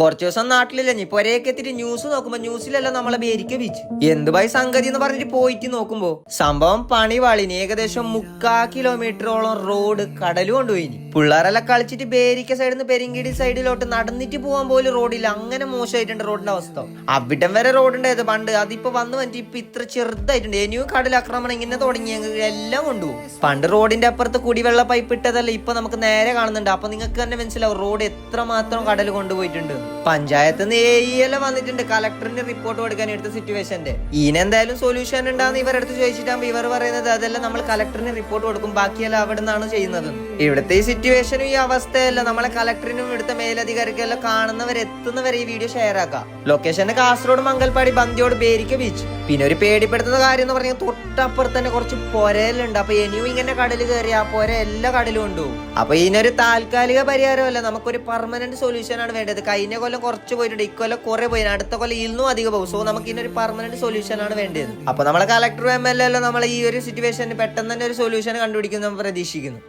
കുറച്ചു ദിവസം നാട്ടിലില്ല ഇനി പൊരയൊക്കെ എത്തിയിട്ട് ന്യൂസ് നോക്കുമ്പോ ന്യൂസിലെല്ലാം നമ്മളെ ബേരിക്ക ബീച്ച് എന്ത് ബൈ സംഗതി എന്ന് പറഞ്ഞിട്ട് പോയിട്ട് നോക്കുമ്പോ സംഭവം പണി വാളിന് ഏകദേശം 3/4 കിലോമീറ്ററോളം റോഡ് കടല് കൊണ്ടുപോയി. പിള്ളേരെല്ലാം കളിച്ചിട്ട് ബേരിക്ക സൈഡിൽ നിന്ന് പെരിങ്കിടി സൈഡിലോട്ട് നടന്നിട്ട് പോകാൻ പോലും റോഡില്ല. അങ്ങനെ മോശമായിട്ടുണ്ട് റോഡിന്റെ അവസ്ഥ. അവിടം വരെ റോഡ് ഉണ്ടായത് പണ്ട്, അതിപ്പോ വന്ന് വന്നിട്ട് ഇപ്പൊ ഇത്ര ചെറുതായിട്ടുണ്ട്. ഇനിയും കടലാക്രമണം ഇങ്ങനെ തുടങ്ങിയെങ്കിൽ എല്ലാം കൊണ്ടുപോകും. പണ്ട് റോഡിന്റെ അപ്പുറത്ത് കുടിവെള്ള പൈപ്പ് ഇട്ടതല്ല ഇപ്പൊ നമുക്ക് നേരെ കാണുന്നുണ്ട്. അപ്പൊ നിങ്ങൾക്ക് തന്നെ മനസ്സിലാവും റോഡ് എത്രമാത്രം കടൽ കൊണ്ടുപോയിട്ടുണ്ട്. പഞ്ചായത്ത് നിന്ന് എല്ലാം വന്നിട്ടുണ്ട് കളക്ടറിന് റിപ്പോർട്ട് കൊടുക്കാൻ എടുത്ത സിറ്റുവേഷന്റെ. ഇതിനെന്തായാലും സൊല്യൂഷൻ ഉണ്ടാകുന്ന ഇവരടുത്ത് ചോദിച്ചിട്ടാകുമ്പോ ഇവർ പറയുന്നത് അതെല്ലാം നമ്മൾ കളക്ടറിന് റിപ്പോർട്ട് കൊടുക്കും, ബാക്കിയെല്ലാം അവിടെ നിന്നാണ് ചെയ്യുന്നത്. ഇവിടുത്തെ ഈ സിറ്റുവേഷനും ഈ അവസ്ഥയല്ല നമ്മളെ കളക്ടറിനും ഇവിടുത്തെ മേലധികാരിക്കെല്ലാം കാണുന്നവരെത്തുന്നവരെ ഈ വീഡിയോ ഷെയർ ആക്കാം. Location Kasaragod Mangalpady ബന്ദിയോട് ബേരിക്ക beach. പിന്നെ ഒരു പേടിപ്പെടുത്തുന്ന കാര്യം എന്ന് പറഞ്ഞാൽ തൊട്ടപ്പുറത്ത് തന്നെ കുറച്ച് പൊരയിലുണ്ട്. അപ്പൊ ഇനിയും ഇങ്ങനെ കടൽ കയറി ആ പൊര എല്ലാ കടലും കൊണ്ടുപോകും. അപ്പൊ ഇതിനൊരു താൽക്കാലിക പരിഹാരമല്ല, നമുക്കൊരു പെർമനന്റ് സൊല്യൂഷൻ ആണ് വേണ്ടത്. കഴിഞ്ഞ കൊല്ലം കുറച്ച് പോയിട്ടുണ്ട്, ഇക്കൊല്ലം കുറെ പോയി, അടുത്ത കൊല്ലം ഇന്നും അധികം പോകും. സോ നമുക്ക് ഇതിനൊരു പെർമനന്റ് സൊല്യൂഷൻ ആണ് വേണ്ടത്. അപ്പൊ നമ്മളെ കളക്ടറും MLA എല്ലാം നമ്മളെ ഈ ഒരു സിറ്റുവേഷന് പെട്ടെന്ന് തന്നെ ഒരു സൊല്യൂഷൻ കണ്ടുപിടിക്കും നമ്മൾ പ്രതീക്ഷിക്കുന്നു.